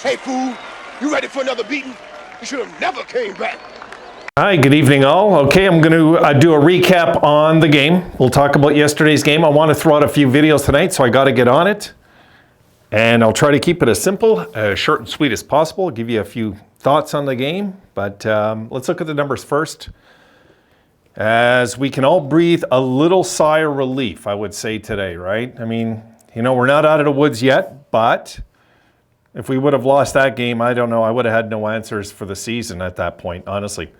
Hey, fool, you ready for another beating? You should have never came back. Hi, good evening all. Okay, I'm going to do a recap on the game. We'll talk about yesterday's game. I want to throw out a few videos tonight, so I got to get on it. And I'll try to keep it as simple, as short and sweet as possible. I'll give you a few thoughts on the game, but let's look at the numbers first. As we can all breathe a little sigh of relief, I would say today, right? I mean, you know, we're not out of the woods yet, but if we would have lost that game, I don't know, I would have had no answers for the season at that point, honestly.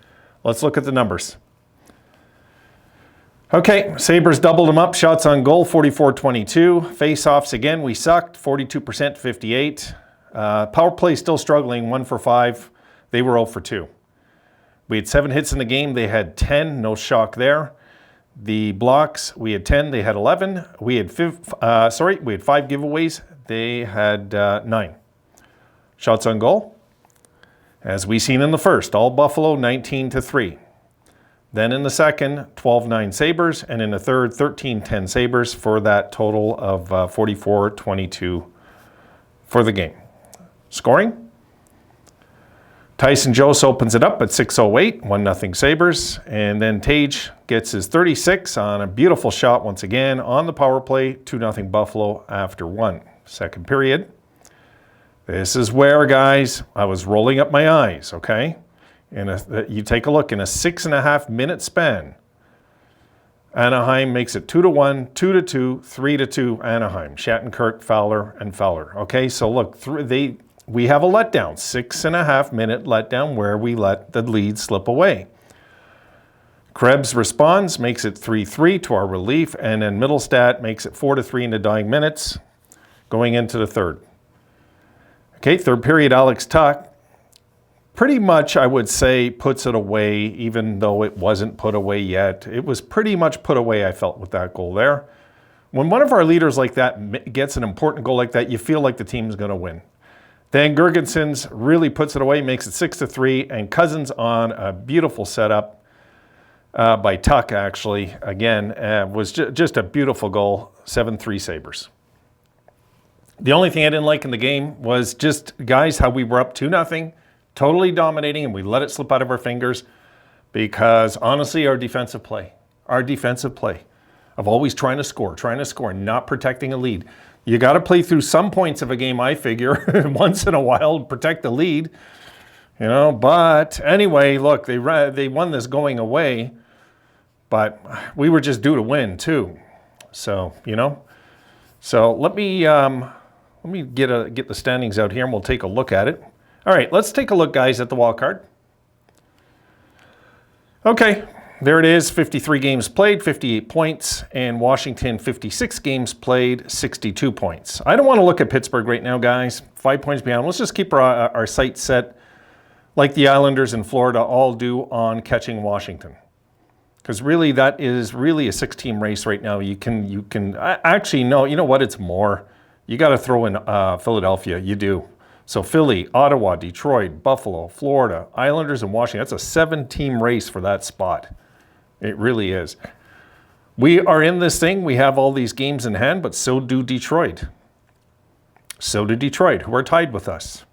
Let's look at the numbers. Okay, Sabres doubled them up. Shots on goal, 44-22. Face-offs, again, we sucked, 42% 58. Power play still struggling, 1 for 5. They were 0 for 2. We had 7 hits in the game. They had 10. No shock there. The blocks, we had 10. They had 11. We had 5 giveaways. They had 9. Shots on goal, as we seen in the first, all Buffalo, 19-3. Then in the second, 12-9 Sabres, and in the third, 13-10 Sabres for that total of 44-22 for the game. Scoring? Tyson Jost opens it up at 6:08, 1-0 Sabres, and then Tage gets his 36 on a beautiful shot once again on the power play, 2-0 Buffalo after 1. Second period. This is where, guys, I was rolling up my eyes, okay? You take a look, in a 6.5 minute span, Anaheim makes it 2-1, 2-2, 3-2 Anaheim. Shattenkirk, Fowler, and Fowler. Okay, so look, we have a letdown, 6.5 minute letdown where we let the lead slip away. Krebs responds, makes it 3-3 to our relief, and then Middlestat makes it 4-3 in the dying minutes, going into the third. Okay, third period, Alex Tuch pretty much, I would say, puts it away, even though it wasn't put away yet. It was pretty much put away, I felt, with that goal there. When one of our leaders like that gets an important goal like that, you feel like the team's going to win. Then Gergensen's really puts it away, makes it 6-3, and Cousins on a beautiful setup by Tuch, actually, again, was just a beautiful goal, 7-3 Sabres. The only thing I didn't like in the game was just, guys, how we were up 2-0, totally dominating, and we let it slip out of our fingers because, honestly, our defensive play of always trying to score, not protecting a lead. You got to play through some points of a game, I figure, once in a while, protect the lead, you know. But anyway, look, they won this going away, but we were just due to win too. So, you know, so let me get the standings out here, and we'll take a look at it. All right, let's take a look, guys, at the wild card. Okay. There it is, 53 games played, 58 points, and Washington, 56 games played, 62 points. I don't want to look at Pittsburgh right now, guys. 5 points behind. Let's just keep our sights set like the Islanders in Florida all do on catching Washington. Because really, that is really a 6-team race right now. You can actually, no, you know what? It's more. You got to throw in Philadelphia. You do. So Philly, Ottawa, Detroit, Buffalo, Florida, Islanders, and Washington. That's a 7-team race for that spot. It really is. We are in this thing. We have all these games in hand, but so do Detroit. So do Detroit, who are tied with us,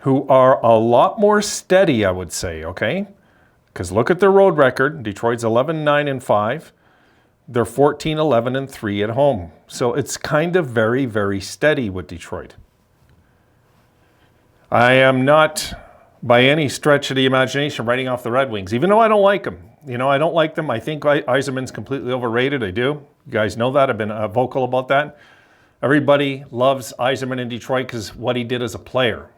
who are a lot more steady, I would say, okay? Because look at their road record. Detroit's 11-9-5. They're 14-11-3 at home. So it's kind of very, very steady with Detroit. I am not, by any stretch of the imagination, writing off the Red Wings, even though I don't like them. You know, I don't like them. I think Yzerman's completely overrated. I do. You guys know that. I've been vocal about that. Everybody loves Yzerman in Detroit because what he did as a player.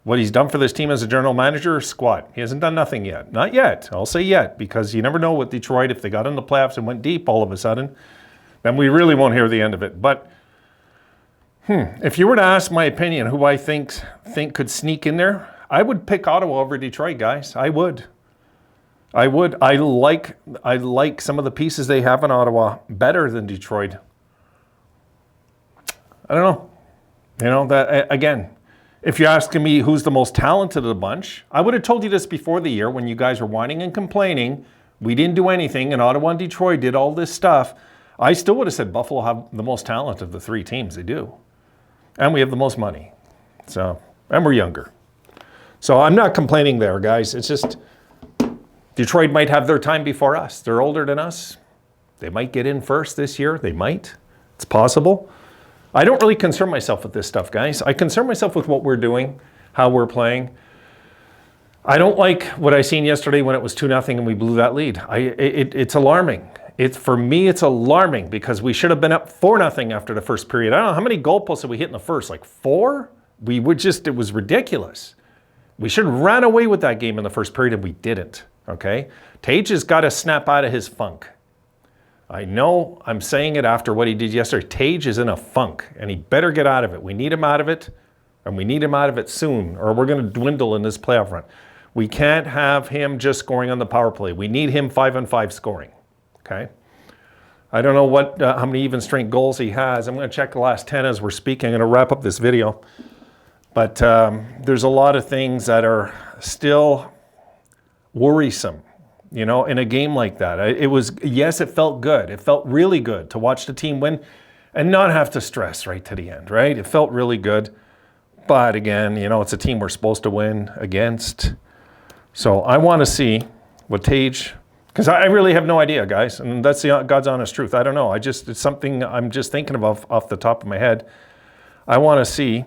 What he's done for this team as a general manager, squat. He hasn't done nothing yet. Not yet. I'll say yet, because you never know with Detroit. If they got in the playoffs and went deep all of a sudden, then we really won't hear the end of it. But if you were to ask my opinion, who I think could sneak in there, I would pick Ottawa over Detroit, guys. I would. I like some of the pieces they have in Ottawa better than Detroit. I don't know. You know, that again, if you're asking me who's the most talented of the bunch, I would have told you this before the year when you guys were whining and complaining. We didn't do anything, and Ottawa and Detroit did all this stuff. I still would have said Buffalo have the most talent of the 3 teams. They do. And we have the most money. So, and we're younger. So I'm not complaining there, guys. It's just Detroit might have their time before us. They're older than us. They might get in first this year. They might. It's possible. I don't really concern myself with this stuff, guys. I concern myself with what we're doing, how we're playing. I don't like what I seen yesterday when it was 2-0 and we blew that lead. It's alarming. For me, it's alarming because we should have been up 4-0 after the first period. I don't know, how many goalposts did we hit in the first? Like 4? It was ridiculous. We should have ran away with that game in the first period and we didn't, okay? Tage has got to snap out of his funk. I know I'm saying it after what he did yesterday. Tage is in a funk and he better get out of it. We need him out of it, and we need him out of it soon, or we're going to dwindle in this playoff run. We can't have him just scoring on the power play. We need him 5-on-5 scoring, okay? I don't know how many even strength goals he has. I'm going to check the last 10 as we're speaking. I'm going to wrap up this video. But there's a lot of things that are still worrisome, you know, in a game like that. Yes, it felt good. It felt really good to watch the team win and not have to stress right to the end, right? It felt really good. But again, you know, it's a team we're supposed to win against. So I want to see what Tage, because I really have no idea, guys. And that's the God's honest truth. I don't know. It's something I'm just thinking of off the top of my head. I want to see.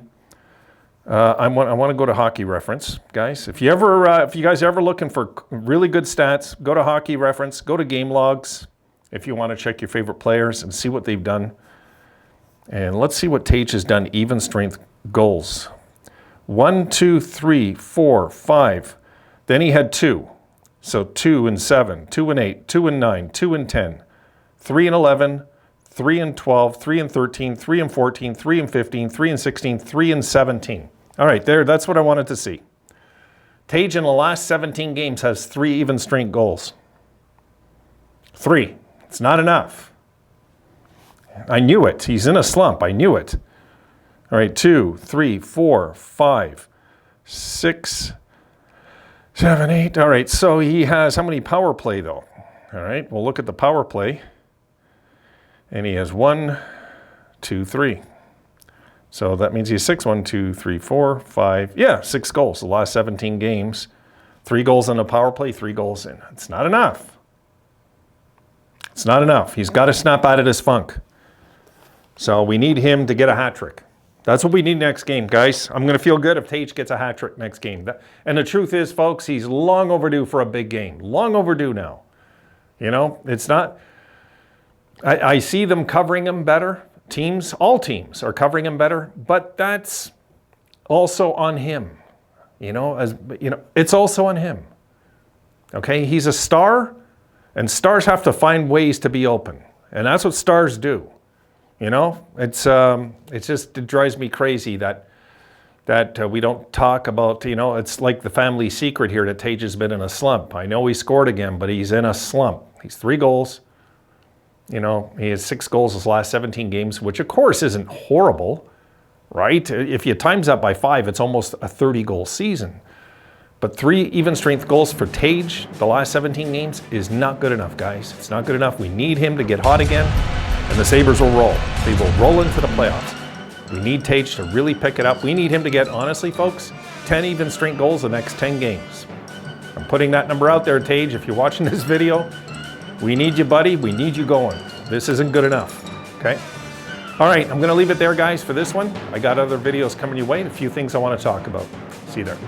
I want to go to Hockey Reference, guys. If you guys are ever looking for really good stats, go to Hockey Reference, go to Game Logs if you want to check your favorite players and see what they've done. And let's see what Tage has done, even strength goals. 1, 2, 3, 4, 5. Then he had 2. So 2 and 7, 2 and 8, 2 and 9, 2 and 10, 3 and 11, 3 and 12, 3 and 13, 3 and 14, 3 and 15, 3 and 16, 3 and 17. All right, that's what I wanted to see. Tage in the last 17 games has 3 even strength goals. 3. It's not enough. I knew it. He's in a slump. I knew it. All right, 2, 3, 4, 5, 6, 7, 8. All right, so he has how many power play, though? All right, we'll look at the power play. And he has 1, 2, 3. So that means he has 6, 1, 2, 3, 4, 5. Yeah, 6 goals the last 17 games. 3 goals on the power play, 3 goals in. It's not enough. It's not enough. He's got to snap out of this funk. So we need him to get a hat trick. That's what we need next game, guys. I'm going to feel good if Tage gets a hat trick next game. And the truth is, folks, he's long overdue for a big game. Long overdue now. You know, it's not... I see them covering him better. All teams are covering him better, but that's also on him. It's also on him. Okay, he's a star, and stars have to find ways to be open, and that's what stars do. You know, it drives me crazy that we don't talk about. You know, it's like the family secret here that Tage has been in a slump. I know he scored again, but he's in a slump. He's 3 goals. You know, he has 6 goals his last 17 games, which of course isn't horrible, right? If you times that by 5, it's almost a 30-goal season. But 3 even strength goals for Tage the last 17 games is not good enough, guys. It's not good enough. We need him to get hot again, and the Sabres will roll. They will roll into the playoffs. We need Tage to really pick it up. We need him to get, honestly, folks, 10 even strength goals the next 10 games. I'm putting that number out there, Tage. If you're watching this video, we need you, buddy. We need you going. This isn't good enough, okay? All right, I'm going to leave it there, guys, for this one. I got other videos coming your way and a few things I want to talk about. See you there.